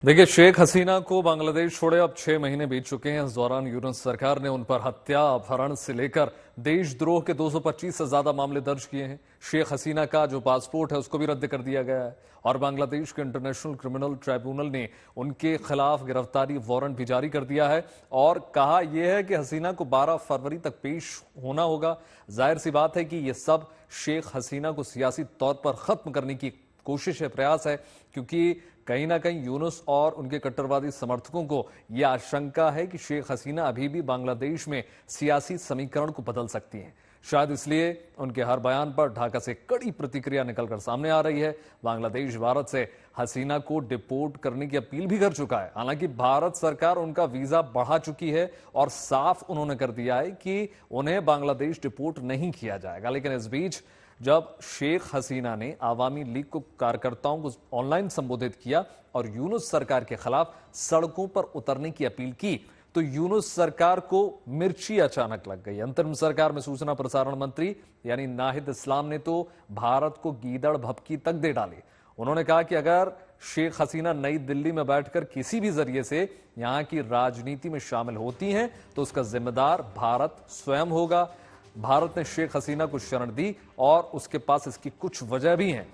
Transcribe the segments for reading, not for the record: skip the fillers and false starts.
देखिए, शेख हसीना को बांग्लादेश छोड़े अब 6 महीने बीत चुके हैं। इस दौरान यूनुस सरकार ने उन पर हत्या, अपहरण से लेकर देशद्रोह के 225 से ज्यादा मामले दर्ज किए हैं। शेख हसीना का जो पासपोर्ट है उसको भी रद्द कर दिया गया है और बांग्लादेश के इंटरनेशनल क्रिमिनल ट्राइब्यूनल ने उनके खिलाफ गिरफ्तारी वारंट भी जारी कर दिया है और कहा यह है कि हसीना को 12 फरवरी तक पेश होना होगा। जाहिर सी बात है कि यह सब शेख हसीना को सियासी तौर पर खत्म करने की कोशिश है, प्रयास है, क्योंकि कहीं ना कहीं यूनुस और उनके कट्टरवादी समर्थकों को यह आशंका है कि शेख हसीना अभी भी बांग्लादेश में सियासी समीकरण को बदल सकती हैं। शायद इसलिए उनके हर बयान पर ढाका से कड़ी प्रतिक्रिया निकलकर सामने आ रही है। बांग्लादेश भारत से हसीना को डिपोर्ट करने की अपील भी कर चुका है। हालांकि भारत सरकार उनका वीजा बढ़ा चुकी है और साफ उन्होंने कर दिया है कि उन्हें बांग्लादेश डिपोर्ट नहीं किया जाएगा। लेकिन इस बीच जब शेख हसीना ने आवामी लीग को कार्यकर्ताओं को ऑनलाइन संबोधित किया और यूनुस सरकार के खिलाफ सड़कों पर उतरने की अपील की, तो यूनुस सरकार को मिर्ची अचानक लग गई। अंतरिम सरकार में सूचना प्रसारण मंत्री यानी नाहिद इस्लाम ने तो भारत को गीदड़ भभकी तक दे डाली। उन्होंने कहा कि अगर शेख हसीना नई दिल्ली में बैठकर किसी भी जरिए से यहां की राजनीति में शामिल होती हैं तो उसका जिम्मेदार भारत स्वयं होगा। भारत ने शेख हसीना को शरण दी और उसके पास इसकी कुछ वजह भी हैं।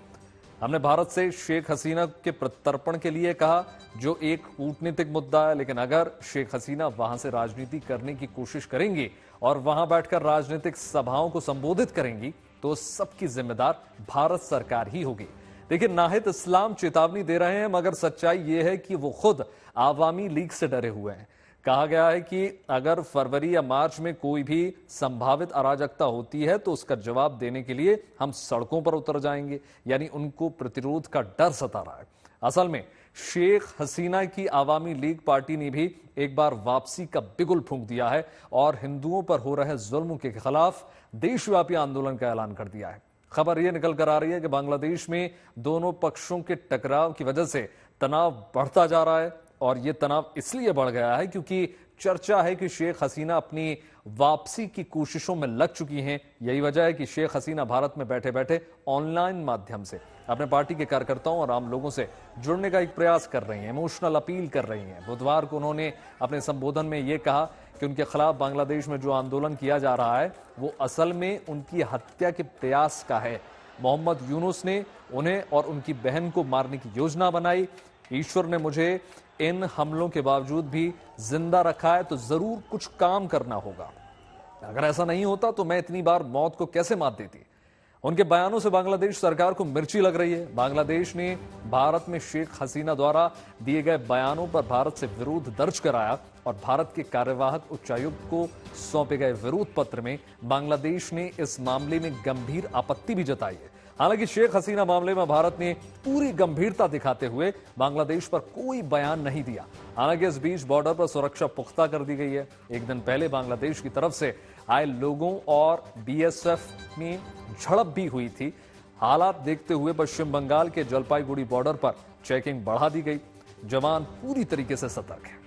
हमने भारत से शेख हसीना के प्रत्यर्पण के लिए कहा, जो एक कूटनीतिक मुद्दा है, लेकिन अगर शेख हसीना वहां से राजनीति करने की कोशिश करेंगी और वहां बैठकर राजनीतिक सभाओं को संबोधित करेंगी तो सबकी जिम्मेदार भारत सरकार ही होगी। देखिए, नाहिद इस्लाम चेतावनी दे रहे हैं, मगर सच्चाई यह है कि वो खुद आवामी लीग से डरे हुए हैं। कहा गया है कि अगर फरवरी या मार्च में कोई भी संभावित अराजकता होती है तो उसका जवाब देने के लिए हम सड़कों पर उतर जाएंगे, यानी उनको प्रतिरोध का डर सता रहा है। असल में शेख हसीना की आवामी लीग पार्टी ने भी एक बार वापसी का बिगुल फूंक दिया है और हिंदुओं पर हो रहे जुल्म के खिलाफ देशव्यापी आंदोलन का ऐलान कर दिया है। खबर यह निकल कर आ रही है कि बांग्लादेश में दोनों पक्षों के टकराव की वजह से तनाव बढ़ता जा रहा है और यह तनाव इसलिए बढ़ गया है क्योंकि चर्चा है कि शेख हसीना अपनी वापसी की कोशिशों में लग चुकी हैं। यही वजह है कि शेख हसीना भारत में बैठे बैठे ऑनलाइन माध्यम से अपने पार्टी के कार्यकर्ताओं और आम लोगों से जुड़ने का एक प्रयास कर रही हैं, इमोशनल अपील कर रही हैं। बुधवार को उन्होंने अपने संबोधन में यह कहा कि उनके खिलाफ बांग्लादेश में जो आंदोलन किया जा रहा है वो असल में उनकी हत्या के प्रयास का है। मोहम्मद यूनुस ने उन्हें और उनकी बहन को मारने की योजना बनाई। ईश्वर ने मुझे इन हमलों के बावजूद भी जिंदा रखा है, तो जरूर कुछ काम करना होगा। अगर ऐसा नहीं होता तो मैं इतनी बार मौत को कैसे मात देती। उनके बयानों से बांग्लादेश सरकार को मिर्ची लग रही है। बांग्लादेश ने भारत में शेख हसीना द्वारा दिए गए बयानों पर भारत से विरोध दर्ज कराया और भारत के कार्यवाहक उच्चायुक्त को सौंपे गए विरोध पत्र में बांग्लादेश ने इस मामले में गंभीर आपत्ति भी जताई है। हालांकि शेख हसीना मामले में भारत ने पूरी गंभीरता दिखाते हुए बांग्लादेश पर कोई बयान नहीं दिया। हालांकि इस बीच बॉर्डर पर सुरक्षा पुख्ता कर दी गई है। एक दिन पहले बांग्लादेश की तरफ से आए लोगों और बीएसएफ में झड़प भी हुई थी। हालात देखते हुए पश्चिम बंगाल के जलपाईगुड़ी बॉर्डर पर चेकिंग बढ़ा दी गई। जवान पूरी तरीके से सतर्क है।